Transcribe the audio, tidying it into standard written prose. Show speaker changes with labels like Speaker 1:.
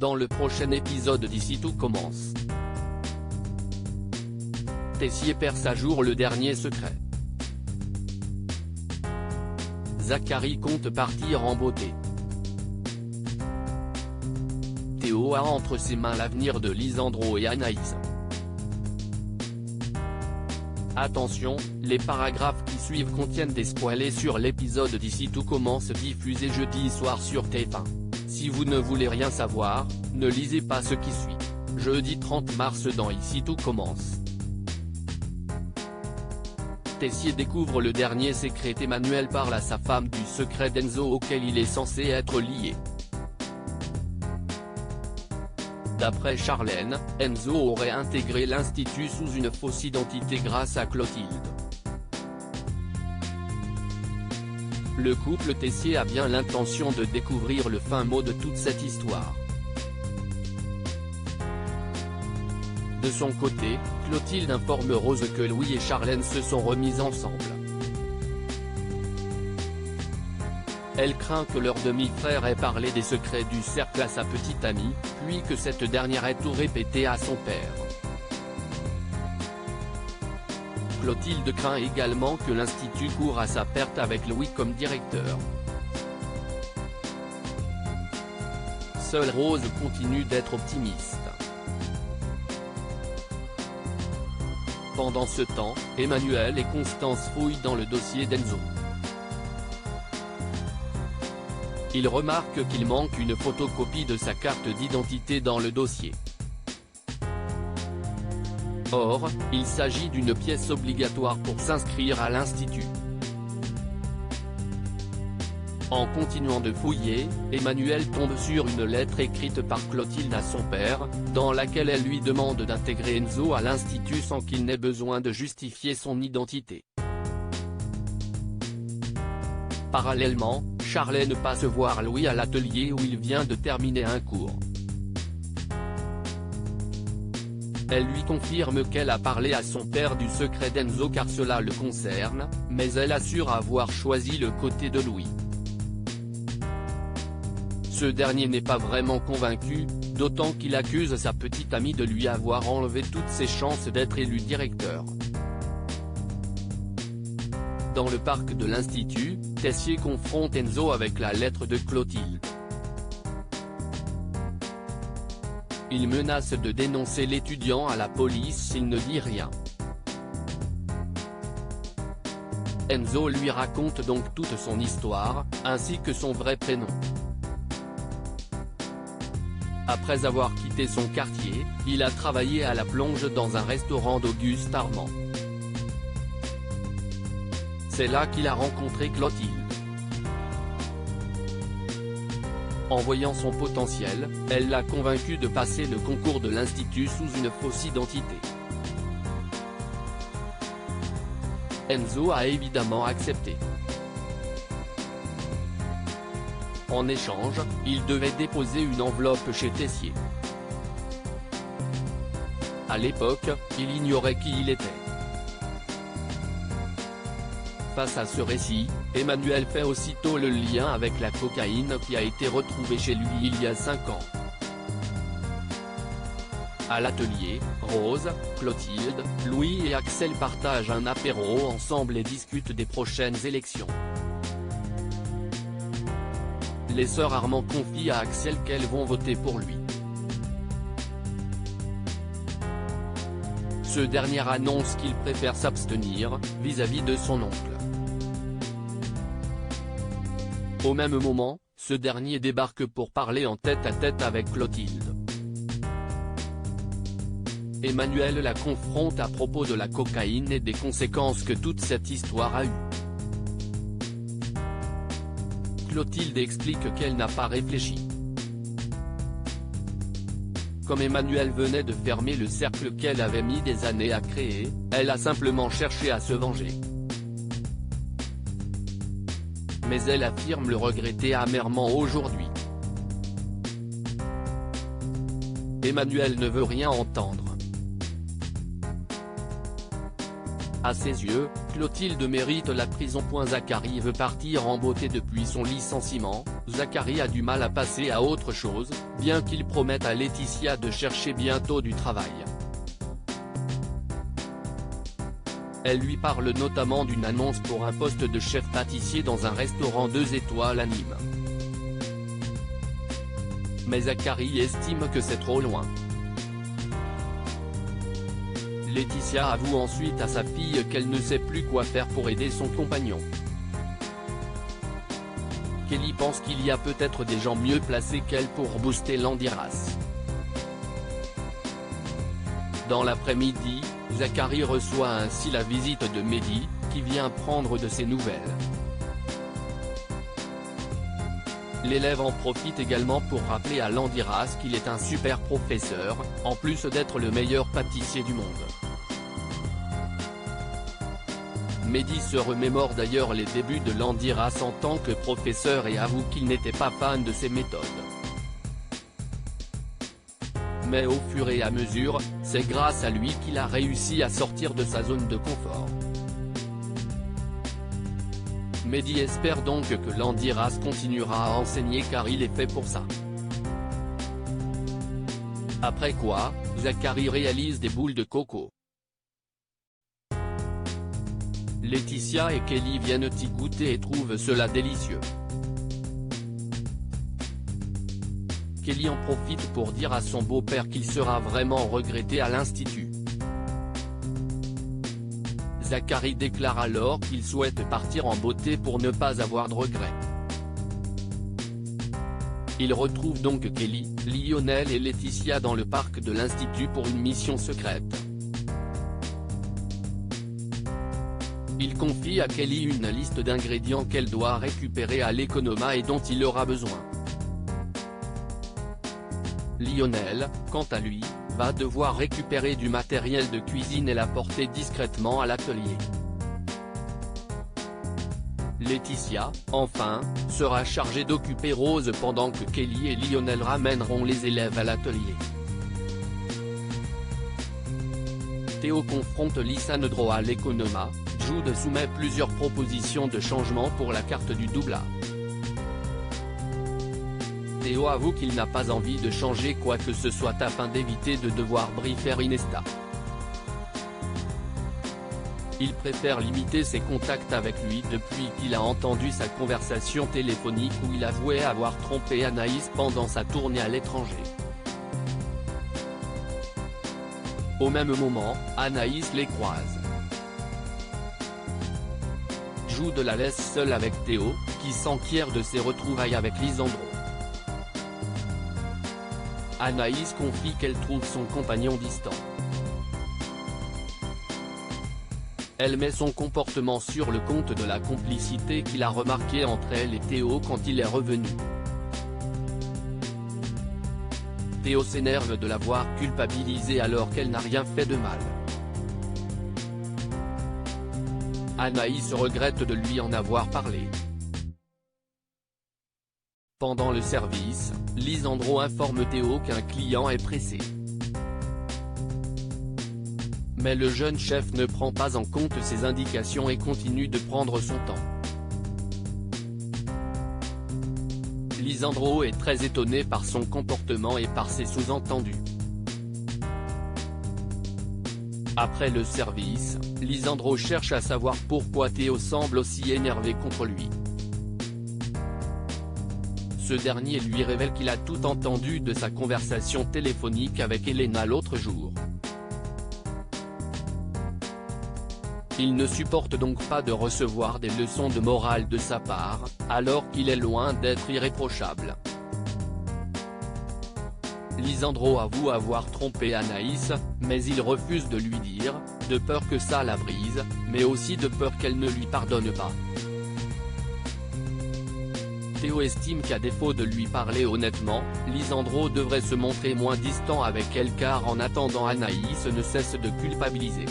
Speaker 1: dans le prochain épisode d'Ici tout commence. Tessier perce à jour le dernier secret. Zachary compte partir en beauté. Théo a entre ses mains l'avenir de Lisandro et Anaïs. Attention, les paragraphes qui suivent contiennent des spoilers sur l'épisode d'Ici tout commence diffusé jeudi soir sur TF1. Si vous ne voulez rien savoir, ne lisez pas ce qui suit. Jeudi 30 mars dans Ici tout commence. Tessier découvre le dernier secret. Emmanuel parle à sa femme du secret d'Enzo auquel il est censé être lié. D'après Charlène, Enzo aurait intégré l'institut sous une fausse identité grâce à Clotilde. Le couple Tessier a bien l'intention de découvrir le fin mot de toute cette histoire. De son côté, Clotilde informe Rose que Louis et Charlène se sont remis ensemble. Elle craint que leur demi-frère ait parlé des secrets du cercle à sa petite amie, puis que cette dernière ait tout répété à son père. Clotilde craint également que l'institut court à sa perte avec Louis comme directeur. Seule Rose continue d'être optimiste. Pendant ce temps, Emmanuel et Constance fouillent dans le dossier d'Enzo. Ils remarquent qu'il manque une photocopie de sa carte d'identité dans le dossier. Or, il s'agit d'une pièce obligatoire pour s'inscrire à l'institut. En continuant de fouiller, Emmanuel tombe sur une lettre écrite par Clotilde à son père, dans laquelle elle lui demande d'intégrer Enzo à l'institut sans qu'il n'ait besoin de justifier son identité. Parallèlement, Charlène passe voir Louis à l'atelier où il vient de terminer un cours. Elle lui confirme qu'elle a parlé à son père du secret d'Enzo car cela le concerne, mais elle assure avoir choisi le côté de Louis. Ce dernier n'est pas vraiment convaincu, d'autant qu'il accuse sa petite amie de lui avoir enlevé toutes ses chances d'être élu directeur. Dans le parc de l'Institut, Tessier confronte Enzo avec la lettre de Clotilde. Il menace de dénoncer l'étudiant à la police s'il ne dit rien. Enzo lui raconte donc toute son histoire, ainsi que son vrai prénom. Après avoir quitté son quartier, il a travaillé à la plonge dans un restaurant d'Auguste Armand. C'est là qu'il a rencontré Clotilde. En voyant son potentiel, elle l'a convaincu de passer le concours de l'institut sous une fausse identité. Enzo a évidemment accepté. En échange, il devait déposer une enveloppe chez Tessier. À l'époque, il ignorait qui il était. Face à ce récit, Emmanuel fait aussitôt le lien avec la cocaïne qui a été retrouvée chez lui il y a 5 ans. À l'atelier, Rose, Clotilde, Louis et Axel partagent un apéro ensemble et discutent des prochaines élections. Les sœurs Armand confient à Axel qu'elles vont voter pour lui. Ce dernier annonce qu'il préfère s'abstenir, vis-à-vis de son oncle. Au même moment, ce dernier débarque pour parler en tête-à-tête avec Clotilde. Emmanuel la confronte à propos de la cocaïne et des conséquences que toute cette histoire a eues. Clotilde explique qu'elle n'a pas réfléchi. Comme Emmanuel venait de fermer le cercle qu'elle avait mis des années à créer, elle a simplement cherché à se venger. Mais elle affirme le regretter amèrement aujourd'hui. Emmanuel ne veut rien entendre. À ses yeux, Clotilde mérite la prison. Zachary veut partir en beauté depuis son licenciement. Zachary a du mal à passer à autre chose, bien qu'il promette à Laetitia de chercher bientôt du travail. Elle lui parle notamment d'une annonce pour un poste de chef pâtissier dans un restaurant 2 étoiles à Nîmes. Mais Zachary estime que c'est trop loin. Laetitia avoue ensuite à sa fille qu'elle ne sait plus quoi faire pour aider son compagnon. Kelly pense qu'il y a peut-être des gens mieux placés qu'elle pour booster Landiras. Dans l'après-midi, Zachary reçoit ainsi la visite de Mehdi, qui vient prendre de ses nouvelles. L'élève en profite également pour rappeler à Landiras qu'il est un super professeur, en plus d'être le meilleur pâtissier du monde. Mehdi se remémore d'ailleurs les débuts de Landiras en tant que professeur et avoue qu'il n'était pas fan de ses méthodes. Mais au fur et à mesure, c'est grâce à lui qu'il a réussi à sortir de sa zone de confort. Mehdi espère donc que Landiras continuera à enseigner car il est fait pour ça. Après quoi, Zachary réalise des boules de coco. Laetitia et Kelly viennent y goûter et trouvent cela délicieux. Kelly en profite pour dire à son beau-père qu'il sera vraiment regretté à l'institut. Zachary déclare alors qu'il souhaite partir en beauté pour ne pas avoir de regrets. Il retrouve donc Kelly, Lionel et Laetitia dans le parc de l'institut pour une mission secrète. Il confie à Kelly une liste d'ingrédients qu'elle doit récupérer à l'Economa et dont il aura besoin. Lionel, quant à lui, va devoir récupérer du matériel de cuisine et l'apporter discrètement à l'atelier. Laetitia, enfin, sera chargée d'occuper Rose pendant que Kelly et Lionel ramèneront les élèves à l'atelier. Théo confronte Lisandro à l'Economa. Jude soumet plusieurs propositions de changement pour la carte du doublard. Théo avoue qu'il n'a pas envie de changer quoi que ce soit afin d'éviter de devoir briefer Inesta. Il préfère limiter ses contacts avec lui depuis qu'il a entendu sa conversation téléphonique où il avouait avoir trompé Anaïs pendant sa tournée à l'étranger. Au même moment, Anaïs les croise. Jude la laisse seule avec Théo, qui s'enquiert de ses retrouvailles avec Lisandro. Anaïs confie qu'elle trouve son compagnon distant. Elle met son comportement sur le compte de la complicité qu'il a remarquée entre elle et Théo quand il est revenu. Théo s'énerve de l'avoir culpabilisée alors qu'elle n'a rien fait de mal. Anaïs regrette de lui en avoir parlé. Pendant le service, Lisandro informe Théo qu'un client est pressé. Mais le jeune chef ne prend pas en compte ses indications et continue de prendre son temps. Lisandro est très étonné par son comportement et par ses sous-entendus. Après le service, Lisandro cherche à savoir pourquoi Théo semble aussi énervé contre lui. Ce dernier lui révèle qu'il a tout entendu de sa conversation téléphonique avec Elena l'autre jour. Il ne supporte donc pas de recevoir des leçons de morale de sa part, alors qu'il est loin d'être irréprochable. Lisandro avoue avoir trompé Anaïs, mais il refuse de lui dire, de peur que ça la brise, mais aussi de peur qu'elle ne lui pardonne pas. Théo estime qu'à défaut de lui parler honnêtement, Lisandro devrait se montrer moins distant avec elle car en attendant Anaïs ne cesse de culpabiliser.